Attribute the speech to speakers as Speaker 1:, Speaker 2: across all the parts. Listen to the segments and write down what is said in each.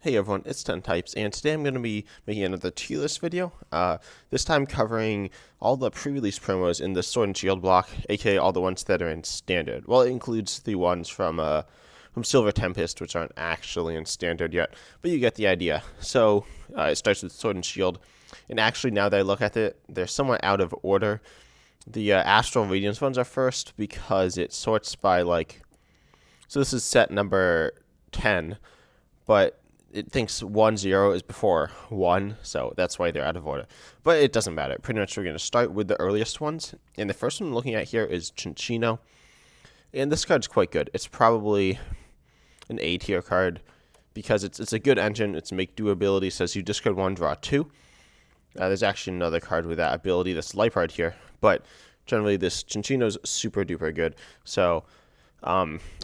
Speaker 1: Hey everyone, it's 10 Types, and today I'm going to be making another tier list video, this time covering all the pre-release promos in the Sword and Shield block, aka all the ones that are in Standard. Well, it includes the ones from Silver Tempest, which aren't actually in Standard yet, but you get the idea. So, it starts with Sword and Shield, and actually now that I look at it, they're somewhat out of order. The Astral Radiance ones are first, because it sorts by, so this is set number 10, but it thinks 1-0 is before 1, so that's why they're out of order. But it doesn't matter. Pretty much we're going to start with the earliest ones. And the first one I'm looking at here is Chinchino. And this card's quite good. It's probably an A tier card because it's a good engine. Its make do ability says you discard 1, draw 2. There's actually another card with that ability that's Lipard here. But generally this Chinchino's super duper good. So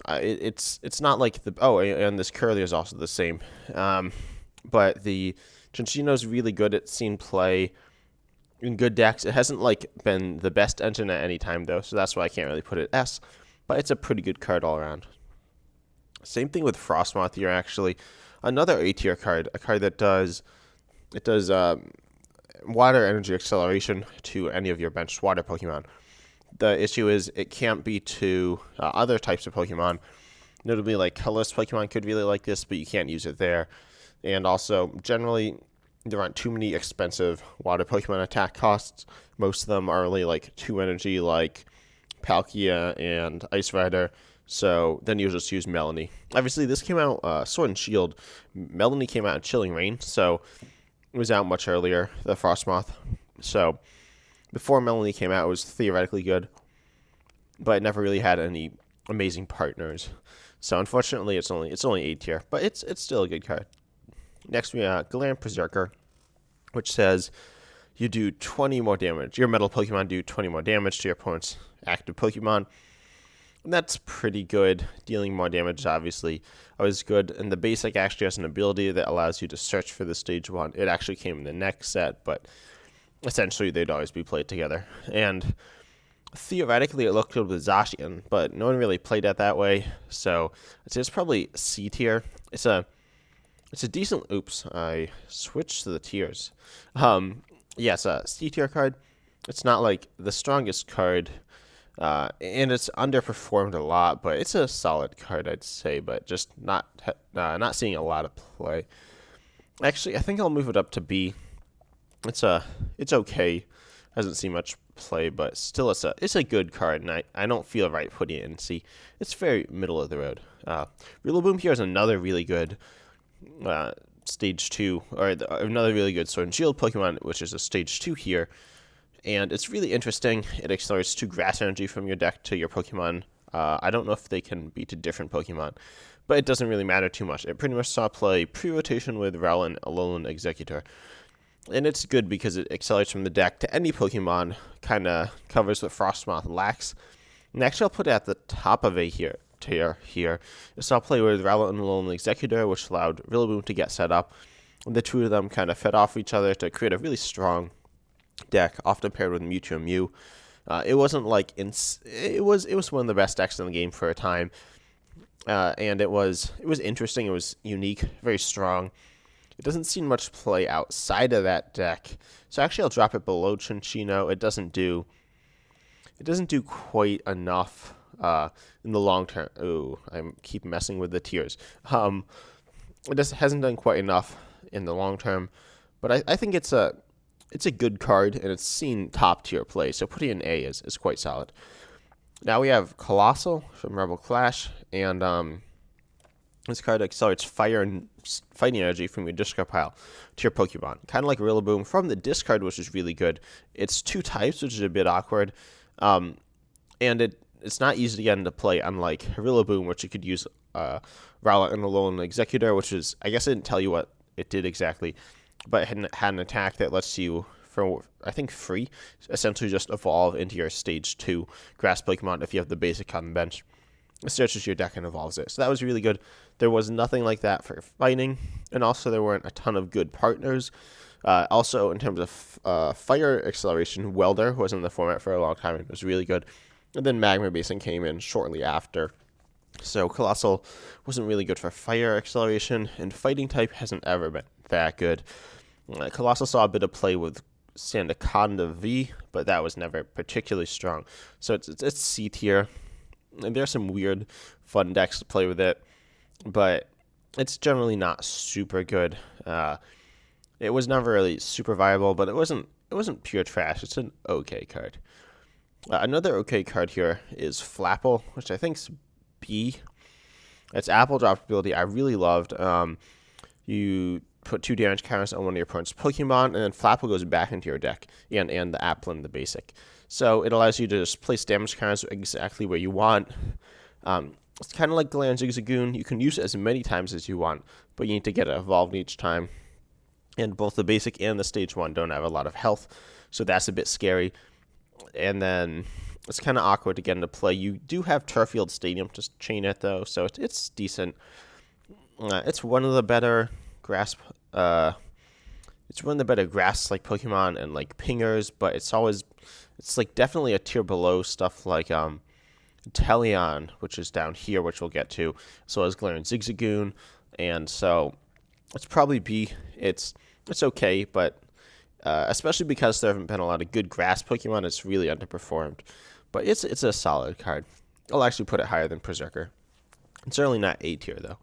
Speaker 1: it's not like the and this Curly is also the same, but the Chinchino's really good at scene play in good decks. It hasn't been the best engine at any time though, so that's why I can't really put it S, but it's a pretty good card all around. Same thing with Frostmoth here, actually, another A tier card, a card that does water energy acceleration to any of your benched water Pokemon. The issue is it can't be to other types of Pokemon. Notably, like colorless Pokemon could really like this, but you can't use it there. And also, generally, there aren't too many expensive water Pokemon attack costs. Most of them are only like 2 energy, like Palkia and Ice Rider. So then you just use Melanie. Obviously, this came out Sword and Shield. Melanie came out in Chilling Reign, so it was out much earlier, the Frostmoth. So before Melanie came out, it was theoretically good, but it never really had any amazing partners. So unfortunately, it's only A tier, but it's still a good card. Next, we have Galarian Berserker, which says you do 20 more damage. Your metal Pokemon do 20 more damage to your opponent's active Pokemon. And that's pretty good. Dealing more damage is obviously always good. And the basic actually has an ability that allows you to search for the stage 1. It actually came in the next set, but essentially they'd always be played together. And theoretically it looked good with Zacian, but no one really played it that way, so I'd say it's probably C tier. It's a decent, I switched to the tiers. Yeah, it's a C tier card. It's not like the strongest card, and it's underperformed a lot, but it's a solid card, I'd say, but just not seeing a lot of play. Actually, I think I'll move it up to B. It's okay. Hasn't seen much play, but still it's a good card, and I don't feel right putting it in C. It's very middle of the road. Rillaboom here is another really good stage 2, or another really good Sword and Shield Pokemon, which is a stage 2 here, and it's really interesting. It accelerates 2 grass energy from your deck to your Pokemon. I don't know if they can be to different Pokemon, but it doesn't really matter too much. It pretty much saw play pre-rotation with Rowlet, Alolan Executor. And it's good because it accelerates from the deck to any Pokemon, kind of covers what Frostmoth lacks. And actually, I'll put it at the top of A tier here. So I'll play with Rowlet and Alolan Executor, which allowed Rillaboom to get set up. And the two of them kind of fed off each other to create a really strong deck, often paired with Mewtwo and Mew. It wasn't like it was one of the best decks in the game for a time, and it was interesting. It was unique, very strong. It doesn't see much play outside of that deck, so actually I'll drop it below Chinchino. It doesn't do quite enough in the long term. Ooh, I keep messing with the tiers. It just hasn't done quite enough in the long term, but I think it's a good card, and it's seen top tier play, so putting in A is quite solid. Now we have Colossal from Rebel Clash, and this card accelerates fire and fighting energy from your discard pile to your Pokemon. Kind of like Rillaboom from the discard, which is really good. It's 2 types, which is a bit awkward. And it's not easy to get into play, unlike Rillaboom, which you could use Rowlet and Alolan Executor, which is, I guess I didn't tell you what it did exactly, but it had an attack that lets you, for I think free, essentially just evolve into your stage 2 grass Pokemon if you have the basic on the bench. It searches your deck and evolves it. So that was really good. There was nothing like that for fighting, and also there weren't a ton of good partners. Also, in terms of fire acceleration, Welder was in the format for a long time. It was really good. And then Magma Basin came in shortly after. So Colossal wasn't really good for fire acceleration, and Fighting type hasn't ever been that good. Colossal saw a bit of play with Sandaconda V, but that was never particularly strong. So it's C tier, and there's some weird, fun decks to play with it, but it's generally not super good. It was never really super viable, but it wasn't pure trash. It's an okay card. Another okay card here is Flapple, which I think's B. Its Apple Drop ability I really loved. You put 2 damage counters on one of your opponent's Pokemon, and then Flapple goes back into your deck, and the Applin, the basic. So it allows you to just place damage counters exactly where you want. It's kind of like Galarian Zigzagoon. You can use it as many times as you want, but you need to get it evolved each time. And both the basic and the stage 1 don't have a lot of health, so that's a bit scary. And then it's kind of awkward to get into play. You do have Turffield Stadium to chain it, though, so it's decent. It's one of the better grass. It's one of the better grass-like Pokemon and like pingers, but it's like definitely a tier below stuff like Teleon, which is down here, which we'll get to, as well as Galarian Zigzagoon, and so it's probably B. It's okay, but especially because there haven't been a lot of good grass Pokemon, it's really underperformed. But it's a solid card. I'll actually put it higher than Berserker. It's certainly not A tier, though.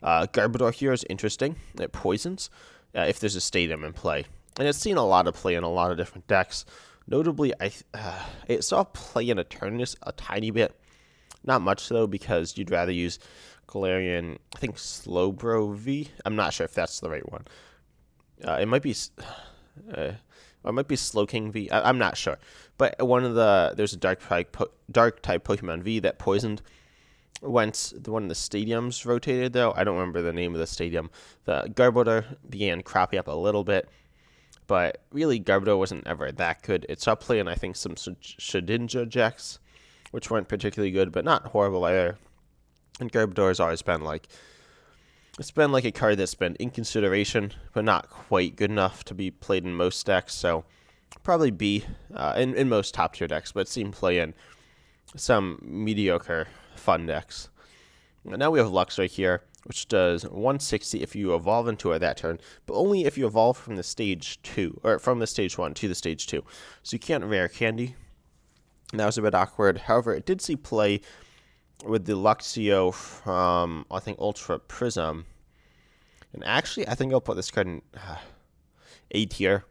Speaker 1: Garbodor here is interesting. It poisons if there's a Stadium in play. And it's seen a lot of play in a lot of different decks. Notably, it saw play in Eternatus a tiny bit. Not much, though, because you'd rather use Galarian, I think, Slowbro V. I'm not sure if that's the right one. It might be... or it might be Slowking V. I'm not sure. But there's a dark type Pokemon V that poisoned once one of the stadiums rotated, though. I don't remember the name of the stadium. The Garbodor began cropping up a little bit, but really Garbodor wasn't ever that good. It saw play in, I think, some Shedinja decks, which weren't particularly good, but not horrible either. And Garbodor has always been it's been like a card that's been in consideration, but not quite good enough to be played in most decks. So probably B in most top tier decks, but seen play in some mediocre fun decks. Now we have Luxray here, which does 160 if you evolve into it that turn, but only if you evolve from the stage 2, or from the stage 1 to the stage 2. So you can't rare candy. And that was a bit awkward. However, it did see play with the Luxio from, I think, Ultra Prism. And actually, I think I'll put this card in A tier.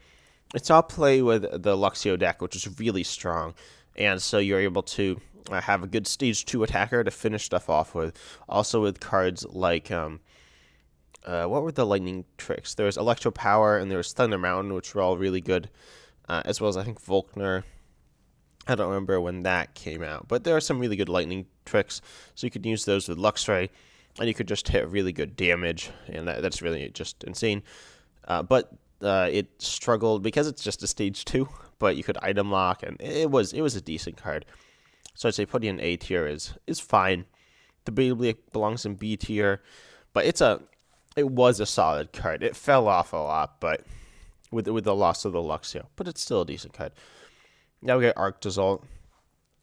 Speaker 1: It's all play with the Luxio deck, which is really strong. And so you're able to have a good stage 2 attacker to finish stuff off with. Also with cards like, what were the lightning tricks? There was Electro Power and there was Thunder Mountain, which were all really good. As well as, I think, Volkner. I don't remember when that came out, but there are some really good lightning tricks, so you could use those with Luxray, and you could just hit really good damage, and that's really just insane. But it struggled because it's just a stage 2, but you could item lock, and it was a decent card. So I'd say putting in A tier is fine. Debatably it belongs in B tier, but it was a solid card. It fell off a lot, but with the loss of the Luxio, but it's still a decent card. Now we got Arctozolt.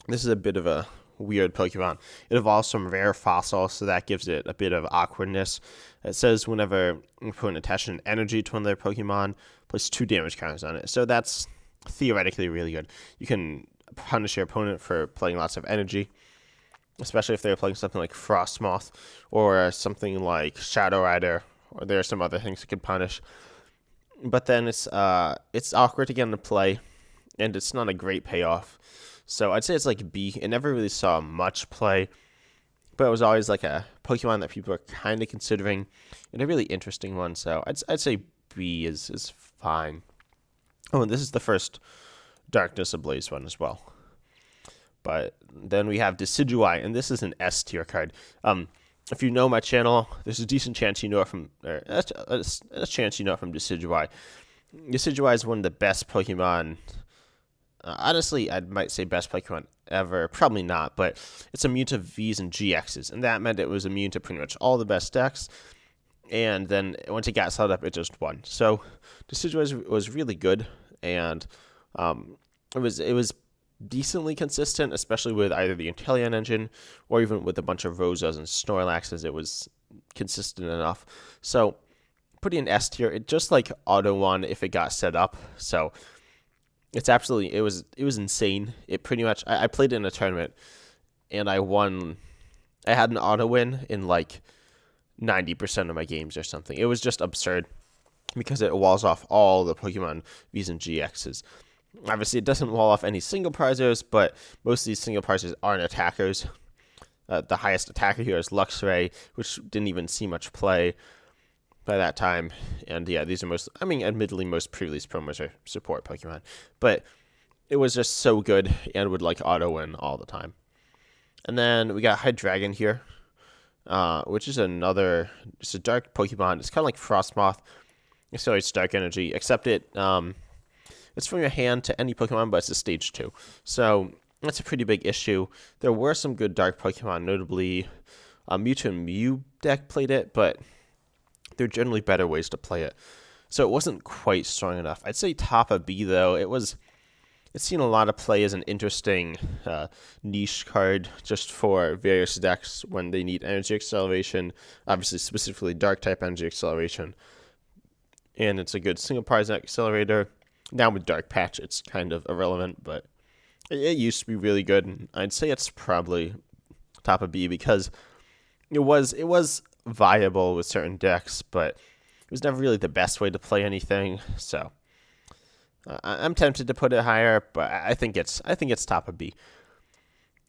Speaker 1: This is a bit of a weird Pokemon. It evolves from rare fossil, so that gives it a bit of awkwardness. It says whenever you put an attachment energy to one of their Pokemon, place 2 damage counters on it. So that's theoretically really good. You can punish your opponent for playing lots of energy, especially if they're playing something like Frostmoth or something like Shadow Rider, or there are some other things you can punish. But then it's awkward to get into play, and it's not a great payoff. So I'd say it's like B. It never really saw much play, but it was always like a Pokemon that people are kind of considering, and a really interesting one. So I'd say B is fine. Oh, and this is the first Darkness Ablaze one as well. But then we have Decidueye, and this is an S tier card. If you know my channel, there's a decent chance you know it from, or a chance you know it from Decidueye. Decidueye is one of the best Pokemon. Honestly, I might say best Pokemon ever. Probably not, but it's immune to Vs and GXs, and that meant it was immune to pretty much all the best decks. And then once it got set up, it just won. So Decidueye was really good, and it was decently consistent, especially with either the Inteleon engine or even with a bunch of Rosas and Snorlaxes. It was consistent enough. So putting an S tier, it just like auto won if it got set up. So it's absolutely it was insane. It pretty much I played it in a tournament and I won. I had an auto win in like 90% of my games or something. It was just absurd because it walls off all the Pokemon V's and GXs. Obviously, it doesn't wall off any single prizers, but most of these single prizers aren't attackers. The highest attacker here is Luxray, which didn't even see much play by that time. And yeah, these are admittedly, most pre-release promos are support Pokemon. But it was just so good and would like auto win all the time. And then we got Hydreigon here, which is it's a dark Pokemon. It's kind of like Frostmoth. Accelerates dark energy, except it's from your hand to any Pokemon, but it's a stage 2. So that's a pretty big issue. There were some good dark Pokemon, notably Mewtwo and Mew deck played it, but there are generally better ways to play it. So it wasn't quite strong enough. I'd say top of B, though. It's seen a lot of play as an interesting niche card just for various decks when they need energy acceleration, obviously specifically dark type energy acceleration. And it's a good single prize accelerator. Now with Dark Patch, it's kind of irrelevant, but it used to be really good. And I'd say it's probably top of B because it was viable with certain decks, but it was never really the best way to play anything. So I'm tempted to put it higher, but I think it's top of B.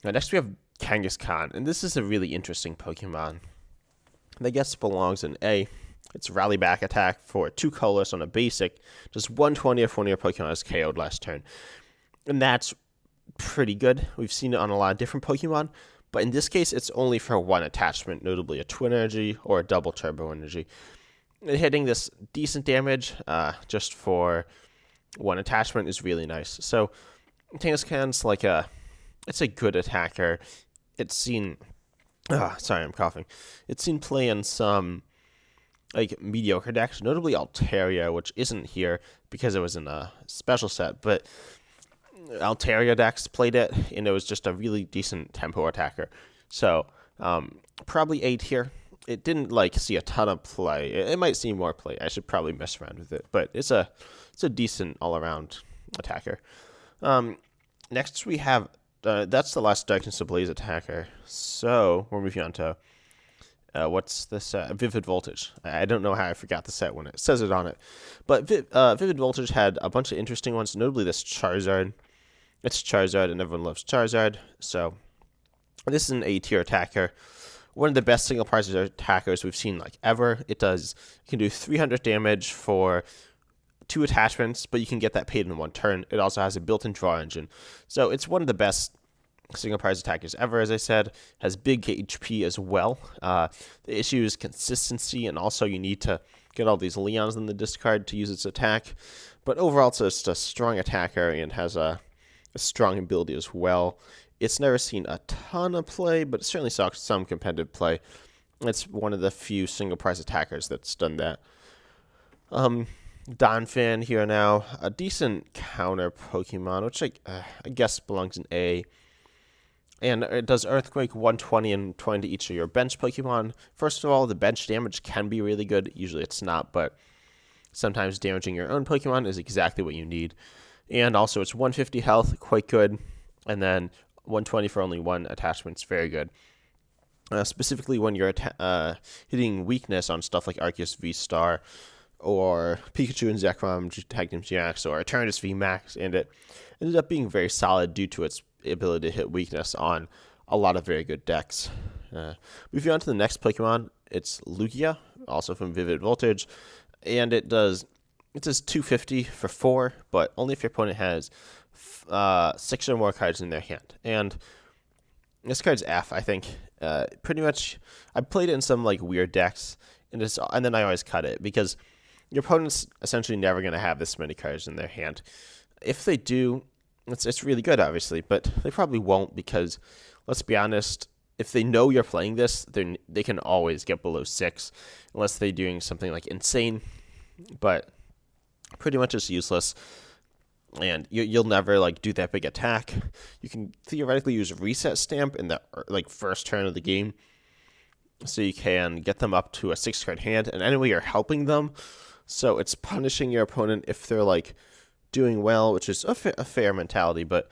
Speaker 1: Now, next we have Kangaskhan, and this is a really interesting Pokemon. I guess belongs in A. It's Rally Back attack for 2 colors on a basic. Just 120 if one of your Pokemon is KO'd last turn. And that's pretty good. We've seen it on a lot of different Pokemon, but in this case, it's only for one attachment, notably a Twin Energy or a Double Turbo Energy. And hitting this decent damage just for one attachment is really nice. So Kangaskhan's it's a good attacker. It's seen... sorry, I'm coughing. It's seen play in some mediocre decks, notably Altaria, which isn't here because it was in a special set, but Altaria decks played it, and it was just a really decent tempo attacker. So probably 8 here. It didn't see a ton of play. It might see more play. I should probably mess around with it, but it's a decent all-around attacker. Next we have that's the last Darkness Ablaze attacker. So we're moving on to what's this? Vivid Voltage. I don't know how I forgot the set when it says it on it. But Vivid Voltage had a bunch of interesting ones, notably this Charizard. It's Charizard, and everyone loves Charizard. So this is an A-tier attacker. One of the best single prize attackers we've seen ever. It can do 300 damage for 2 attachments, but you can get that paid in 1 turn. It also has a built-in draw engine. So it's one of the best single prize attackers ever, as I said. Has big HP as well. The issue is consistency, and also you need to get all these Leons in the discard to use its attack. But overall, it's just a strong attacker and has a strong ability as well. It's never seen a ton of play, but it certainly saw some competitive play. It's one of the few single prize attackers that's done that. Donphan here now, a decent counter Pokemon, which I guess belongs in A. And it does Earthquake 120 and 20 to each of your bench Pokemon. First of all, the bench damage can be really good. Usually it's not, but sometimes damaging your own Pokemon is exactly what you need. And also it's 150 health, quite good. And then 120 for only 1 attachment is very good. Specifically when you're hitting weakness on stuff like Arceus V-Star or Pikachu and Zekrom Tag Team GX or Eternatus VMAX, and it ended up being very solid due to its ability to hit weakness on a lot of very good decks. Moving on to the next Pokemon, it's Lugia, also from Vivid Voltage, and it does 250 for 4, but only if your opponent has 6 or more cards in their hand. And this card's F, I think. Pretty much, I played it in some weird decks, and then I always cut it because your opponent's essentially never going to have this many cards in their hand. If they do, it's really good, obviously, but they probably won't because, let's be honest, if they know you're playing this, they can always get below 6 unless they're doing something insane, but pretty much it's useless. and you'll never like do that big attack. You can theoretically use reset stamp in the like first turn of the game, so you can get them up to a 6-card hand, and anyway you're helping them, so it's punishing your opponent if they're like doing well, which is a fair mentality, but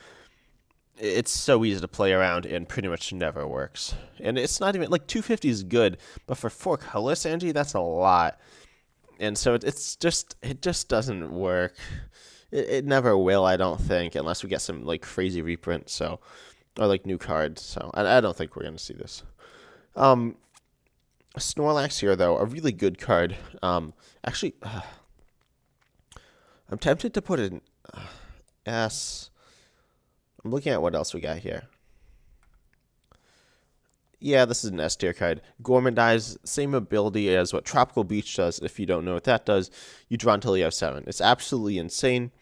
Speaker 1: it's so easy to play around and pretty much never works. And it's not even like 250 is good, but for 4 colorless energy, that's a lot. And so it just doesn't work. It never will, I don't think, unless we get some like crazy reprint, so, or like new cards. So I don't think we're gonna see this. Snorlax here though, a really good card. Actually, I'm tempted to put an S. I'm looking at what else we got here. Yeah, this is an S tier card. Gourmandize, same ability as what Tropical Beach does. If you don't know what that does, you draw until you have 7. It's absolutely insane.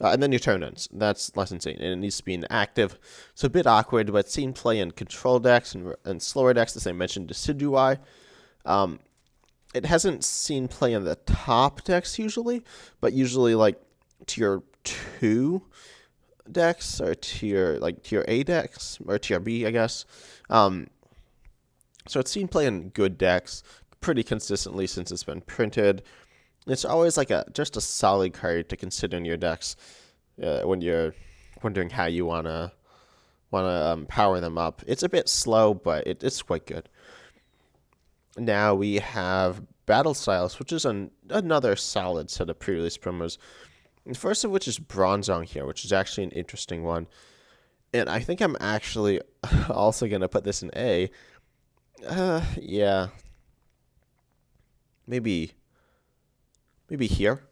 Speaker 1: And then your turn ends. That's less insane. And it needs to be inactive. So a bit awkward, but seen play in control decks and slower decks, as I mentioned, Decidui. It hasn't seen play in the top decks usually, but usually like tier 2 decks or tier A decks or tier B, I guess. So it's seen play in good decks pretty consistently since it's been printed. It's always like just a solid card to consider in your decks when you're wondering how you wanna power them up. It's a bit slow, but it's quite good. Now we have Battle Styles, which is another solid set of pre-release promos. The first of which is Bronzong here, which is actually an interesting one. And I think I'm actually also going to put this in A. Yeah. Maybe here.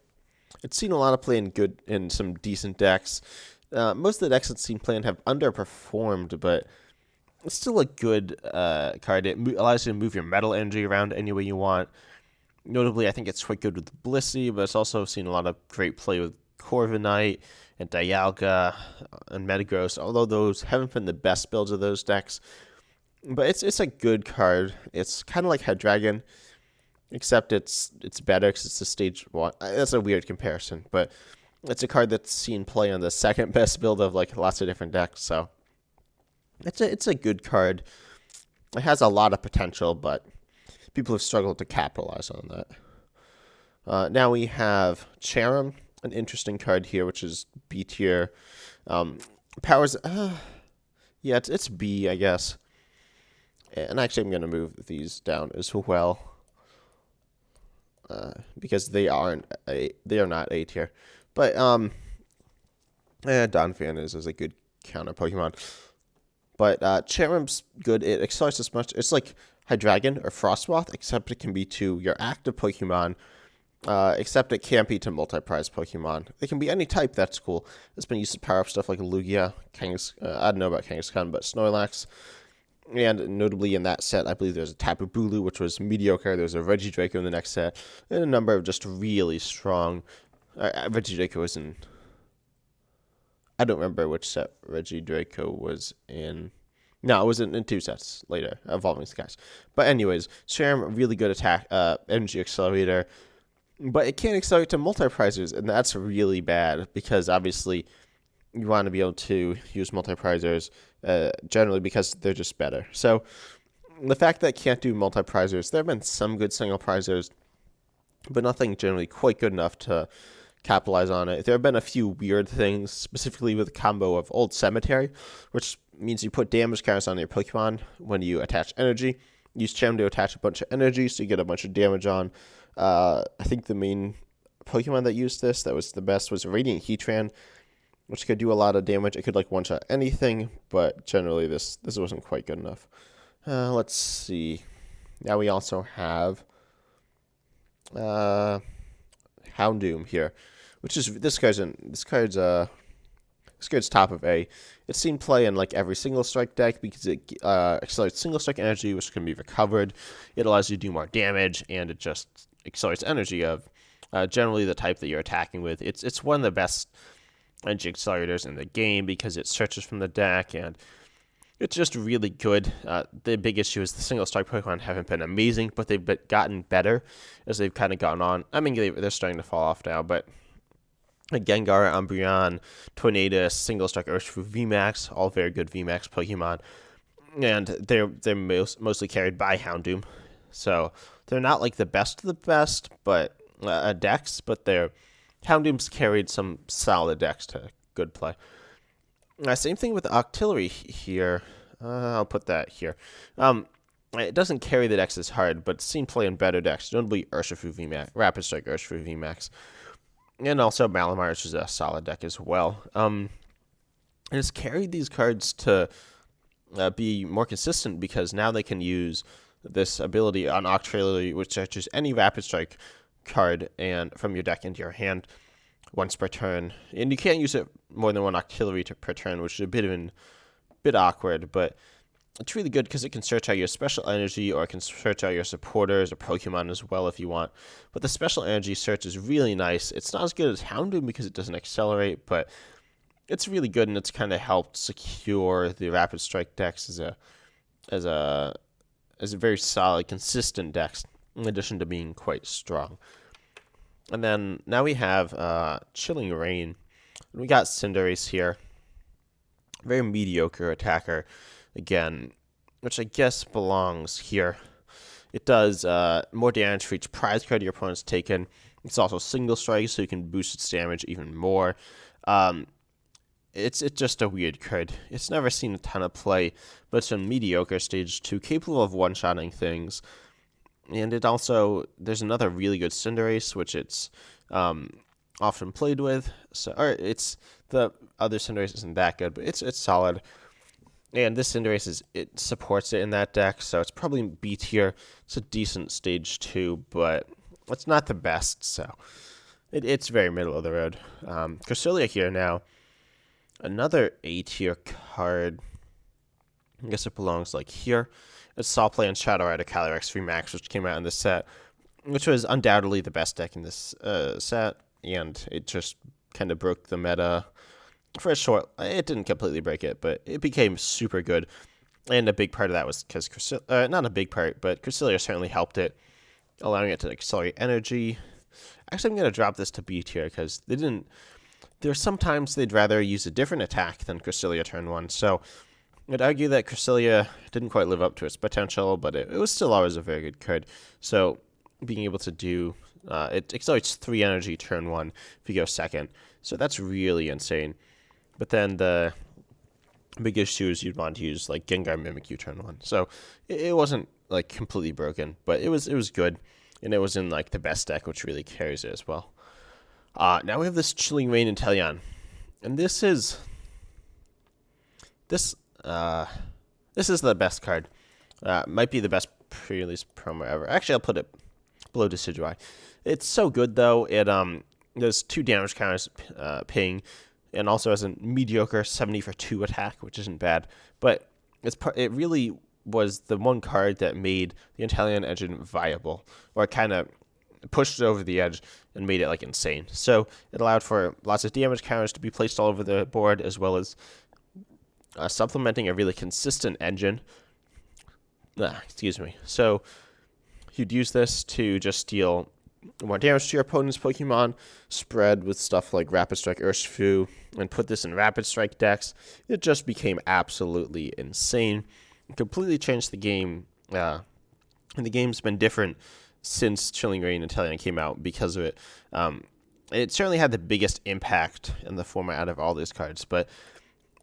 Speaker 1: It's seen a lot of play in some decent decks. Most of the decks it's seen play in have underperformed, but it's still a good card. It allows you to move your metal energy around any way you want. Notably, I think it's quite good with Blissey, but it's also seen a lot of great play with Corviknight and Dialga and Metagross, although those haven't been the best builds of those decks. But it's a good card. It's kind of like Hydreigon, except it's better because it's a stage 1. That's a weird comparison, but it's a card that's seen play on the second best build of like lots of different decks, so it's a good card. It has a lot of potential, but people have struggled to capitalize on that. Now we have Cherrim, an interesting card here, which is B tier. Powers, yeah, it's B, I guess. And actually, I'm going to move these down as well, because they are not A tier. But Donphan is a good counter Pokemon. But Cherrim's good. It accelerates as much. It's like Hydreigon or Frostmoth, except it can be to your active Pokemon, except it can't be to multi-prize Pokemon. It can be any type, that's cool. It's been used to power up stuff like Lugia, I don't know about Kangaskhan, but Snorlax. And notably in that set, I believe there's a Tapu Bulu, which was mediocre. There's a Regidraco in the next set, and a number of just really strong. Regidraco was in. I don't remember which set Regidraco was in. No, it was in 2 sets later, Evolving Skies. But anyways, Cherrim, really good attack, energy accelerator, but it can't accelerate to multi-prizers, and that's really bad because obviously you want to be able to use multi-prizers generally because they're just better. So the fact that it can't do multi-prizers, there have been some good single prizers, but nothing generally quite good enough to capitalize on it. There have been a few weird things, specifically with the combo of Old Cemetery, which means you put damage counters on your Pokemon when you attach energy. Use Cherrim to attach a bunch of energy, so you get a bunch of damage on. I think the main Pokemon that used this, that was the best, was Radiant Heatran, which could do a lot of damage. It could like one-shot anything, but generally this wasn't quite good enough. Let's see. Now we also have Houndoom here, which is this card's top of A. It's seen play in like every single strike deck because it accelerates single strike energy, which can be recovered. It allows you to do more damage, and it just accelerates energy of generally the type that you're attacking with. It's one of the best energy accelerators in the game because it searches from the deck, and it's just really good. The big issue is the single strike Pokemon haven't been amazing, but they've gotten better as they've kind of gone on. I mean, they're starting to fall off now, but Gengar, Umbreon, Tornadus, Single Strike, Urshifu, VMAX, all very good VMAX Pokemon. And they're mostly carried by Houndoom. So they're not like the best of the best, but decks, but they're Houndoom's carried some solid decks to good play. Same thing with Octillery here. I'll put that here. It doesn't carry the decks as hard, but seen play in better decks, notably Urshifu VMAX, Rapid Strike Urshifu VMAX, and also Malamar, which is a solid deck as well. It has carried these cards to be more consistent because now they can use this ability on Octillery, which searches any Rapid Strike card and from your deck into your hand once per turn. And you can't use it more than one Octillery per turn, which is a bit awkward, but it's really good because it can search out your special energy, or it can search out your supporters or Pokemon as well if you want. But the special energy search is really nice. It's not as good as Houndoom because it doesn't accelerate, but it's really good, and it's kind of helped secure the Rapid Strike decks as a very solid, consistent decks, in addition to being quite strong. And then now we have Chilling Reign. We got Cinderace here. Very mediocre attacker, again, which I guess belongs here. It does more damage for each prize card your opponent's taken. It's also single strike, so you can boost its damage even more. It's just a weird card. It's never seen a ton of play, but it's a mediocre stage 2, capable of one-shotting things. And it also, there's another really good Cinderace, which it's often played with. It's the other Cinderace isn't that good, but it's solid. And this Cinderace it supports it in that deck, so it's probably B tier. It's a decent stage 2, but it's not the best, so it's very middle of the road. Cresselia here now. Another A tier card. I guess it belongs like here. It's Saw Play and Shadow Rider Calyrex VMAX, which came out in this set, which was undoubtedly the best deck in this set, and it just kind of broke the meta for a short. It didn't completely break it, but it became super good, and a big part of that was because not a big part, but Cresselia certainly helped it, allowing it to accelerate energy. Actually, I'm going to drop this to B tier because they didn't. There's sometimes they'd rather use a different attack than Cresselia turn 1, so I'd argue that Cresselia didn't quite live up to its potential, but it was still always a very good card. So being able to do it accelerates 3 energy turn 1 if you go second, so that's really insane. But then the big issue is you'd want to use like Gengar Mimikyu turn 1, so it wasn't like completely broken, but it was good, and it was in like the best deck, which really carries it as well. Now we have this Chilling Reign Inteleon, and this is the best card. Might be the best pre-release promo ever. Actually, I'll put it below Decidueye. It's so good though. It there's 2 damage counters, ping, and also has a mediocre 70 for 2 attack, which isn't bad. But it really was the one card that made the Inteleon engine viable, or kind of pushed it over the edge and made it like insane. So it allowed for lots of damage counters to be placed all over the board, as well as supplementing a really consistent engine. So you'd use this to just deal more damage to your opponent's Pokemon, spread with stuff like Rapid Strike Urshifu, and put this in Rapid Strike decks. It just became absolutely insane. It completely changed the game, and the game's been different since Chilling Reign Inteleon came out because of it. It certainly had the biggest impact in the format out of all these cards, but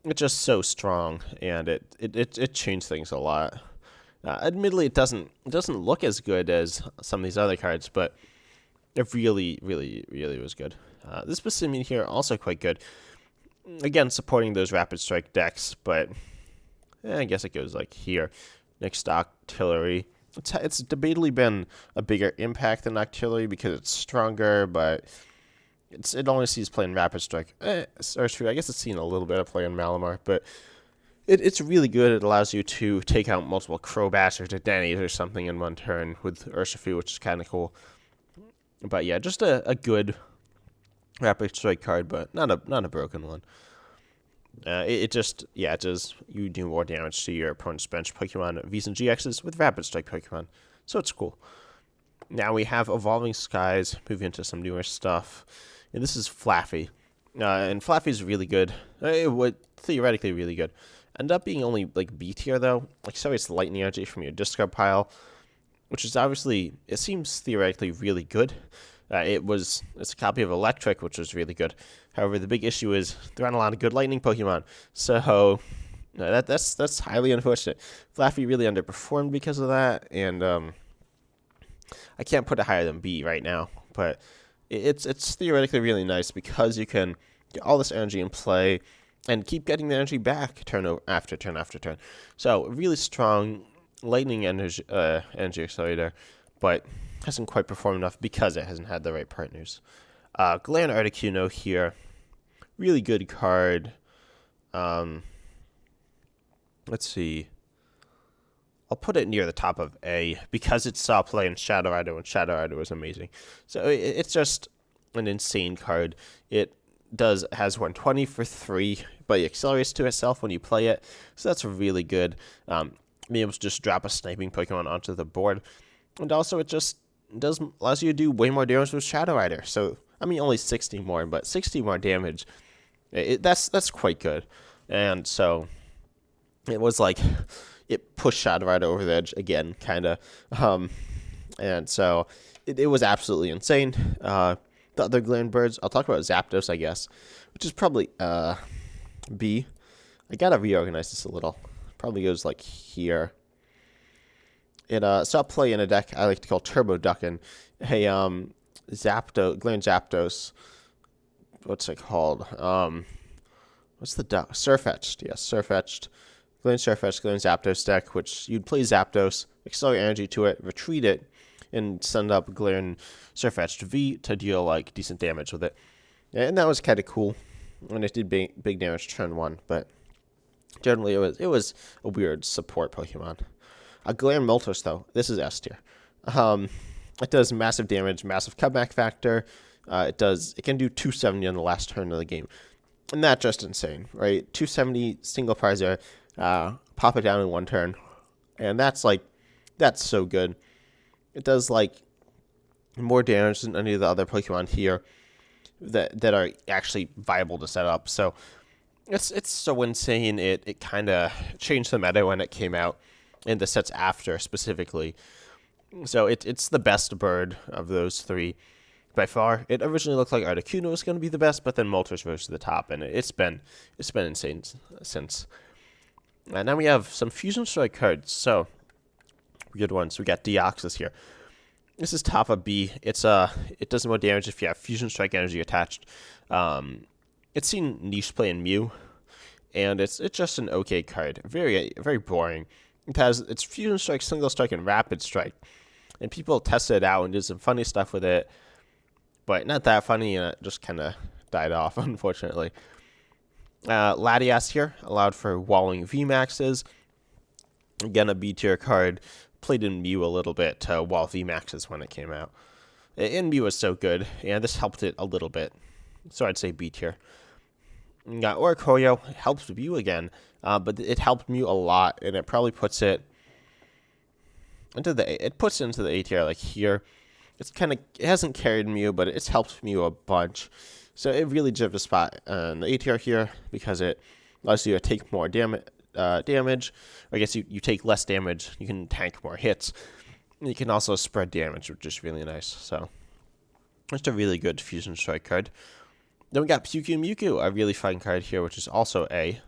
Speaker 1: it's just so strong, and it changed things a lot. Admittedly, it doesn't look as good as some of these other cards, but it really, really, really was good. This Passimian here also quite good. Again, supporting those Rapid Strike decks, but I guess it goes like here. Next, Octillery. It's debatably been a bigger impact than Octillery because it's stronger, but it only sees play in Rapid Strike. Urshifu, I guess it's seen a little bit of play in Malamar, but it's really good. It allows you to take out multiple Crobats or Dedennies or something in one turn with Urshifu, which is kind of cool. But yeah, just a good Rapid Strike card, but not a broken one. It does you do more damage to your opponent's bench Pokemon Vs and GXs with Rapid Strike Pokemon, so it's cool. Now we have Evolving Skies, moving into some newer stuff. and this is Flaffy. And Flaffy's really good. It would theoretically really good. End up being only like B tier though. Accelerates lightning energy from your discard pile, which is obviously, it seems theoretically really good. It's a copy of Electric, which was really good. However, the big issue is there aren't a lot of good lightning Pokemon, so that's highly unfortunate. Flaffy really underperformed because of that, and I can't put it higher than B right now, but it's theoretically really nice because you can get all this energy in play and keep getting the energy back turn after turn after turn. So really strong lightning energy accelerator, but hasn't quite performed enough because it hasn't had the right partners. Gland Articuno here, really good card. Let's see. I'll put it near the top of A because it saw play in Shadow Rider when Shadow Rider was amazing. So it's just an insane card. It has 120 for 3, but it accelerates to itself when you play it. So that's really good. Being able to just drop a sniping Pokemon onto the board. And also it just allows you to do way more damage with Shadow Rider. So, I mean, only 60 more, but 60 more damage. That's quite good. And so it was like it pushed Shadow Rider over the edge again, kind of. And so it was absolutely insane. The other Gland Birds, I'll talk about Zapdos, I guess, which is probably B. I gotta reorganize this a little. Probably goes like here. It stopped play in a deck I like to call Turbo Duckin'. Hey, Gland Zapdos. What's it called? What's the duck? Surfetched. Yes, Surfetched. Gland Surfetched, Gland Zapdos deck, which you'd play Zapdos, accelerate energy to it, retreat it, and send up Gland Surfetched V to deal like decent damage with it. And that was kind of cool. And it did big damage turn 1, but generally it was a weird support Pokemon. Gland Moltres, though, this is S tier. It does massive damage, massive comeback factor. It can do 270 on the last turn of the game, and that's just insane, right? 270 single prizer, pop it down in 1 turn, and that's so good. It does like more damage than any of the other Pokemon here that are actually viable to set up. So it's so insane. It kind of changed the meta when it came out. In the sets after specifically. So it's the best bird of those 3 by far. It originally looked like Articuno was going to be the best, but then Moltres rose to the top, and it's been insane since. And now we have some Fusion Strike cards, so good ones. We got Deoxys here. This is top of B. It does more damage if you have Fusion Strike energy attached. It's seen niche play in Mew, and it's just an okay card. Very, very boring. It's Fusion Strike, Single Strike, and Rapid Strike. And people tested it out and did some funny stuff with it. But not that funny, and it just kind of died off, unfortunately. Latias here, allowed for walling VMAXs. Again, a B tier card. Played in Mew a little bit to wall VMAXs when it came out. And Mew was so good, and this helped it a little bit. So I'd say B tier. Got Oricorio, helps Mew again, but it helped Mew a lot, and it probably puts it into the A tier like here. It hasn't carried Mew, but it's helped Mew a bunch. So it really deserves a spot in the A tier here because it allows you to take more damage. I guess you take less damage. You can tank more hits. And you can also spread damage, which is really nice. So it's a really good Fusion Strike card. Then we got Mewtwo, a really fun card here, which is also A.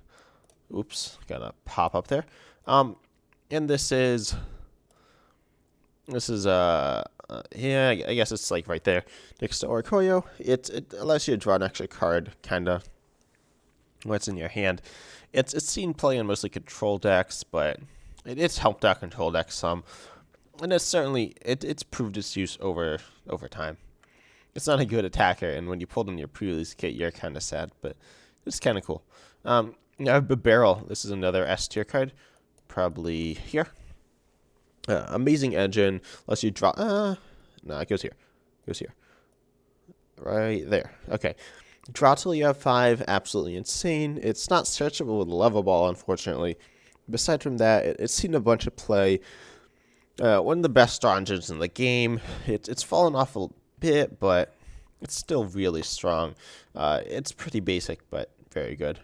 Speaker 1: Oops, got a pop up there. And this is yeah, I guess it's like right there next to Oricorio. It allows you to draw an extra card, kind of, what's in your hand. It's seen play in mostly control decks, but it's helped out control decks some. And it's proved its use over time. It's not a good attacker, and when you pulled in your pre-release kit, you're kind of sad, but it's kind of cool. Now, Barrel, this is another S tier card, probably here. Amazing engine, lets you draw, no, it goes here. Right there, okay. Draw till you have 5, absolutely insane. It's not searchable with a level ball, unfortunately. Besides from that, it's seen a bunch of play. One of the best draw engines in the game. It's fallen off a bit, but it's still really strong. It's pretty basic, but very good.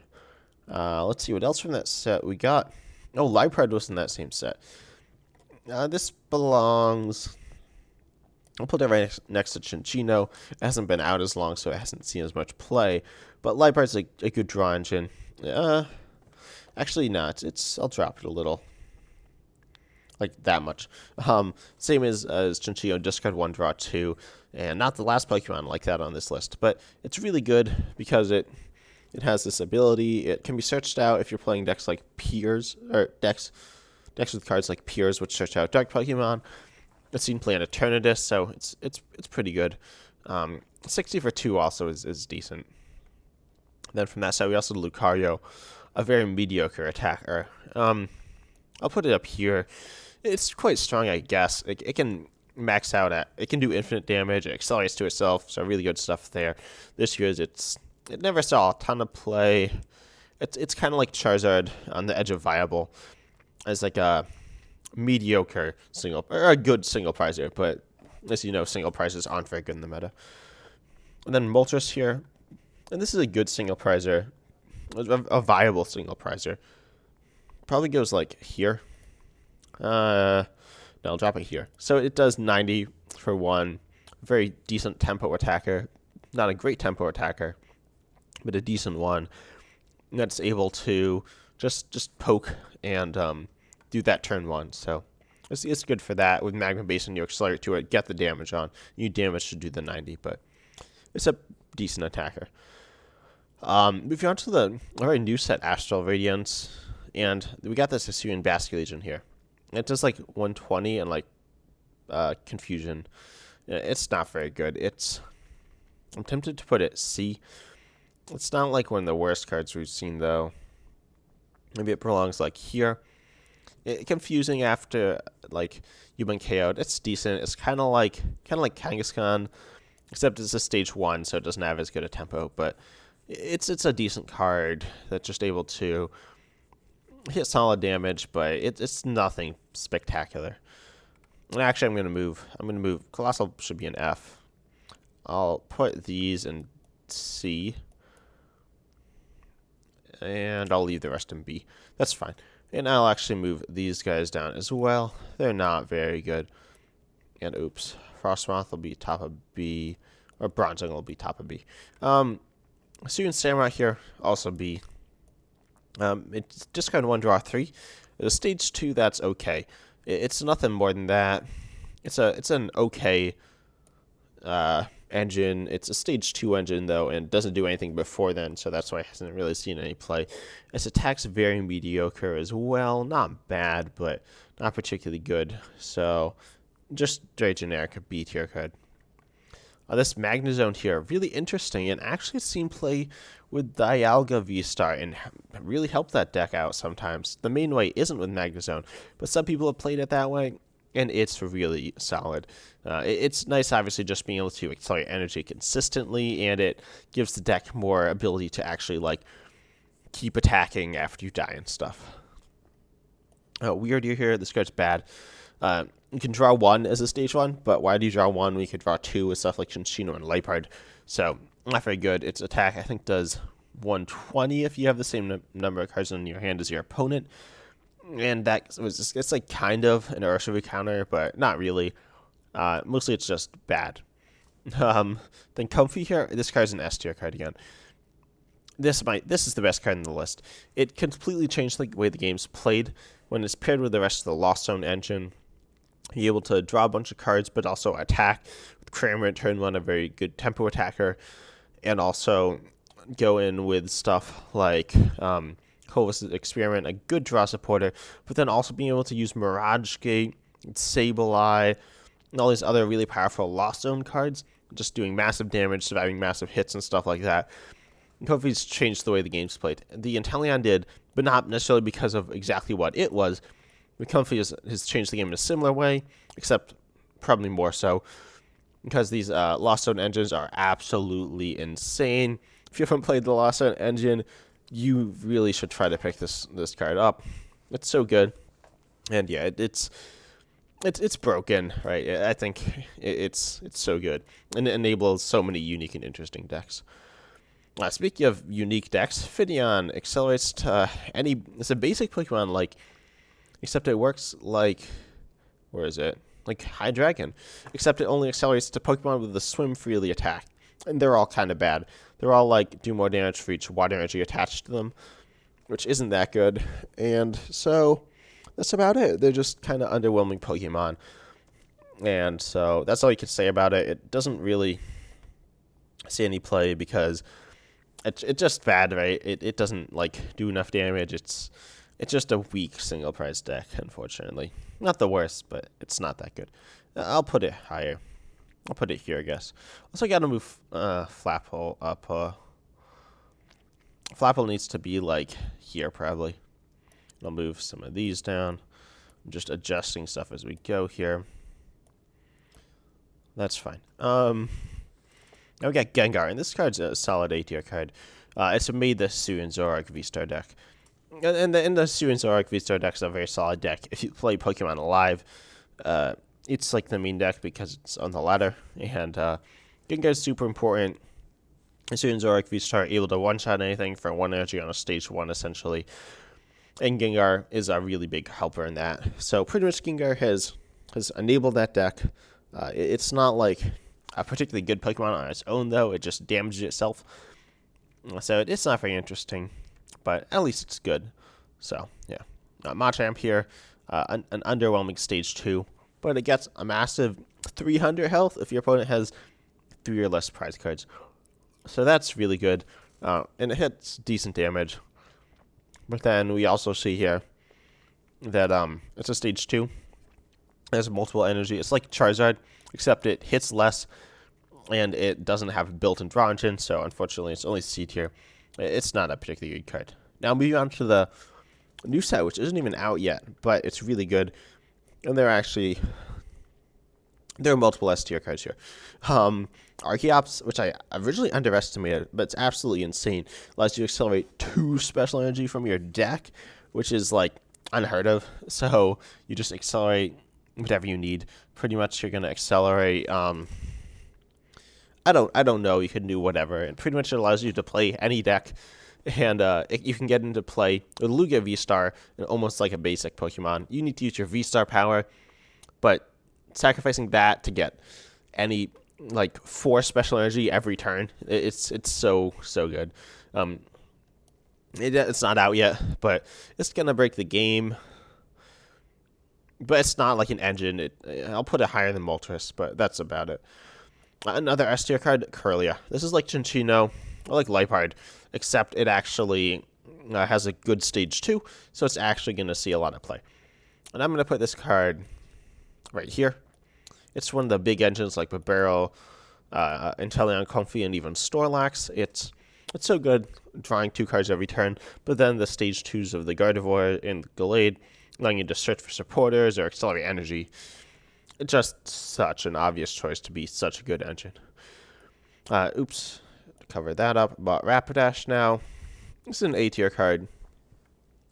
Speaker 1: Let's see what else from that set we got. Oh, Liepard was in that same set. This belongs. I'll put it right next to Chinchino. It hasn't been out as long, so it hasn't seen as much play. But Liepard's a good draw engine. Actually, not. I'll drop it a little. Like that much. Same as Chinchino, discard 1, draw 2. And not the last Pokemon like that on this list. But it's really good because it has this ability. It can be searched out if you're playing decks like Piers, or decks with cards like Piers, which search out dark Pokemon. It's seen play on Eternatus, so it's pretty good. 60 for 2 also is decent. Then from that side, we also have Lucario, a very mediocre attacker. I'll put it up here. It's quite strong, I guess. It can max out it can do infinite damage. It accelerates to itself, so really good stuff there. This year's it never saw a ton of play. It's kind of like Charizard on the edge of viable, as like a mediocre single or a good single prizer, but as you know, single prizes aren't very good in the meta. And then Moltres here, and this is a good single prizer, a viable single prizer. Probably goes like here. No, I'll drop it here. So it does 90 for 1. Very decent tempo attacker. Not a great tempo attacker, but a decent one. That's able to just poke and do that turn 1. So it's good for that. With Magma Basin, you accelerate to it, get the damage on. You damage to do the 90, but it's a decent attacker. Moving on to the very new set, Astral Radiance. And we got this Hisuian Basculegion here. It does like 120 and like Confusion. It's not very good. I'm tempted to put it C. It's not like one of the worst cards we've seen though. Maybe it belongs like here. Confusing after like you've been KO'd. It's decent. It's kind of like Kangaskhan, except it's a stage 1, so it doesn't have as good a tempo. But it's a decent card that's just able to hit solid damage, but it's nothing spectacular. And actually, I'm gonna move. Colossal should be an F. I'll put these in C, and I'll leave the rest in B. That's fine. And I'll actually move these guys down as well. They're not very good. And oops, Frostmoth will be top of B, or Bronzong will be top of B. Hisuian Samurai here, also B. It's discard 1, draw 3. The stage 2, that's okay. It's nothing more than that. It's an okay engine. It's a stage 2 engine though, and doesn't do anything before then, so that's why it hasn't really seen any play. Its attack's very mediocre as well. Not bad, but not particularly good. So just very generic B tier card. This Magnezone here, really interesting, and actually seen play with Dialga V-Star and really helped that deck out sometimes. The main way isn't with Magnezone, but some people have played it that way, and it's really solid. It's nice, obviously, just being able to accelerate energy consistently, and it gives the deck more ability to actually, like, keep attacking after you die and stuff. Weird here, this card's bad. You can draw 1 as a stage 1, but why do you draw 1 when you could draw 2 with stuff like Chinchino and Liepard? So, not very good. Its attack, I think, does 120 if you have the same number of cards in your hand as your opponent. And it's like kind of an Urshifu counter, but not really. Mostly it's just bad. Then Comfy here, this card's an S tier card again. This is the best card in the list. It completely changed the way the game's played when it's paired with the rest of the Lost Zone engine. You're able to draw a bunch of cards, but also attack. With Kramer at turn 1, a very good tempo attacker, and also go in with stuff like Clovis' Experiment, a good draw supporter, but then also being able to use Mirage Gate, Sableye, and all these other really powerful Lost Zone cards, just doing massive damage, surviving massive hits and stuff like that. Comfy's changed the way the game's played. The Inteleon did, but not necessarily because of exactly what it was. Comfy has changed the game in a similar way, except probably more so, because these Lost Zone engines are absolutely insane. If you haven't played the Lost Zone engine, you really should try to pick this card up. It's so good, and yeah, it's broken, right? I think it's so good, and it enables so many unique and interesting decks. Speaking of unique decks, Finneon accelerates to any. It's a basic Pokemon like, except it works like, where is it? Like High Dragon, except it only accelerates to Pokemon with the Swim Freely attack, and they're all kind of bad. They're all like do more damage for each water energy attached to them, which isn't that good. And so that's about it. They're just kind of underwhelming Pokemon, and so that's all you could say about it. It doesn't really see any play because it's just bad, right? It doesn't like do enough damage. It's just a weak single price deck, unfortunately. Not the worst, but it's not that good. I'll put it higher. I'll put it here, I guess. Also, got to move Flapple up. Flapple needs to be like here, probably. I'll move some of these down. I'm just adjusting stuff as we go here. That's fine. Now we got Gengar, and this card's a solid A-tier card. It's made the Sue and Zoroark V-Star deck. And the Sue and Zoroark V-Star deck is a very solid deck. If you play Pokemon Alive, it's like the main deck because it's on the ladder. And Gengar is super important. Sue and Zoroark V-Star are able to one-shot anything for 1 energy on a stage 1, essentially. And Gengar is a really big helper in that. So pretty much Gengar has enabled that deck. It's not like a particularly good Pokemon on its own, though. It just damages itself. So it's not very interesting, but at least it's good. So, yeah. Machamp here, an underwhelming stage 2, but it gets a massive 300 health if your opponent has 3 or less prize cards. So that's really good, and it hits decent damage. But then we also see here that it's a stage 2. It has multiple energy. It's like Charizard, except it hits less, and it doesn't have a built-in draw engine, so unfortunately it's only C tier. It's not a particularly good card. Now moving on to the new set, which isn't even out yet, but it's really good. And there are multiple S tier cards here. Archeops, which I originally underestimated, but it's absolutely insane. Allows you to accelerate 2 special energy from your deck, which is like unheard of. So you just accelerate whatever you need. Pretty much you're gonna accelerate I don't know, you can do whatever. And pretty much it allows you to play any deck. And you can get into play with Lugia V-Star, almost like a basic Pokemon. You need to use your V-Star power, but sacrificing that to get any like 4 special energy every turn, it's so good. It's not out yet, but it's gonna break the game. But it's not like an engine. I'll put it higher than Moltres, but that's about it. Another S tier card, Curlia. This is like Chinchino or like Liepard, except it actually has a good stage 2, so it's actually going to see a lot of play. And I'm going to put this card right here. It's one of the big engines like Babero, Inteleon, Comfy, and even Snorlax. It's so good, drawing 2 cards every turn, but then the stage 2s of the Gardevoir and Gallade, allowing you to search for supporters or accelerate energy. It's just such an obvious choice to be such a good engine. Oops, cover that up. Bought Rapidash now. This is an A tier card.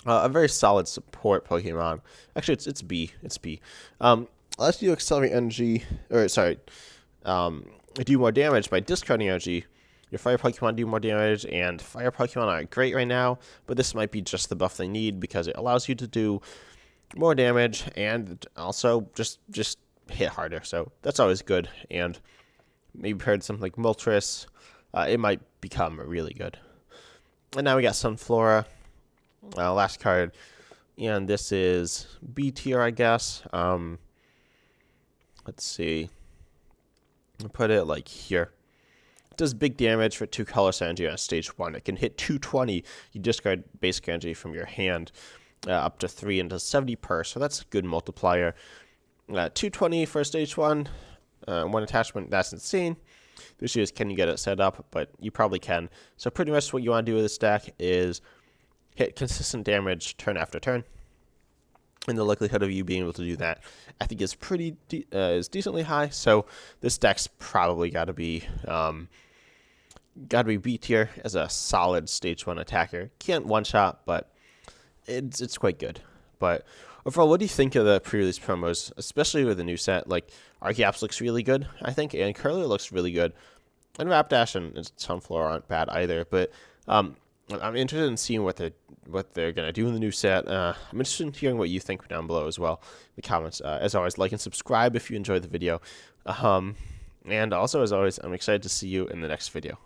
Speaker 1: A very solid support Pokemon. Actually, it's B. It's B. Allows you to accelerate energy, do more damage by discarding energy. Your fire Pokemon do more damage, and fire Pokemon aren't great right now, but this might be just the buff they need because it allows you to do more damage and also just hit harder. So that's always good. And maybe paired something like Moltres, it might become really good. And now we got Sunflora, last card, and this is B tier, I guess. Let's see. I'll put it like here. It does big damage for 2 colorless energy on stage 1. It can hit 220. You discard basic energy from your hand up to 3 into 70 per, so that's a good multiplier. 220 for stage 1, 1 attachment, that's insane. The issue is, can you get it set up? But you probably can. So pretty much what you want to do with this deck is hit consistent damage turn after turn. And the likelihood of you being able to do that, I think, is is decently high. So this deck's probably got to be B tier as a solid stage 1 attacker. Can't one shot, but it's quite good. But overall, what do you think of the pre-release promos, especially with the new set? Like, Archeops looks really good, I think, and Curler looks really good. And Rapdash and Sunflower aren't bad either, but I'm interested in seeing what they're gonna do in the new set. I'm interested in hearing what you think down below as well in the comments. As always, like and subscribe if you enjoyed the video. And also, as always, I'm excited to see you in the next video.